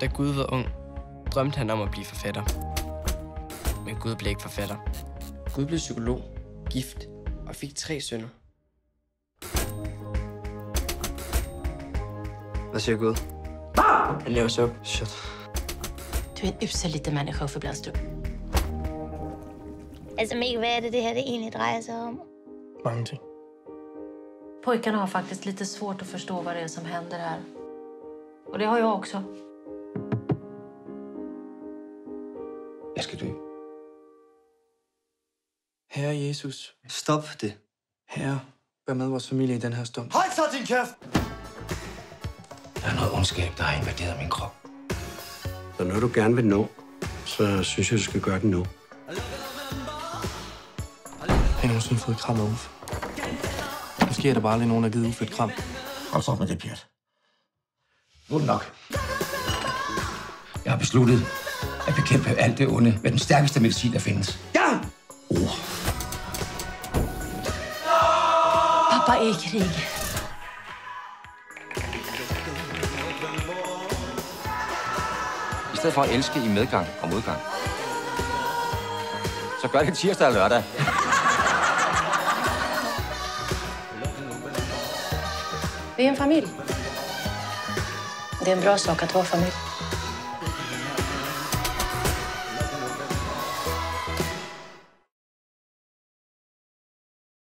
Da Gud var ung, drømte han om at blive forfatter. Men Gud blev ikke forfatter. Gud blev psykolog, gift og fik 3 sønner. Vad säger Gud? Han laver sig op. Shit. Du är en usel liten människa, Uffe Bladstrup. Altså Mikkel, hvad er det her det egentlig drejer sig om? Mange ting. Pojkarna har faktiskt lite svårt att förstå vad det är som händer här. Och det har jag också. Jeg skal dø. Herre Jesus. Stop det. Herre, vær med vores familie i den her stund. Hold så din kæft! Der er noget ondskab, der har invaderet min krop. Så når du gerne vil nå, så synes jeg, du skal gøre det nu. Har I nogensinde fået et kram af Uffe? Måske er der bare aldrig nogen, der har givet Uffe et kram. Hold så op med det, Pjat. Nu er det nok. Jeg har besluttet at bekæmpe alt det onde med den stærkeste medicin, der findes. Ja! Pappa är i krig. I stedet for at elske i medgang og modgang, så gør det tirsdag og lørdag. Vi är en familj. Det är en bra sak att vara familj.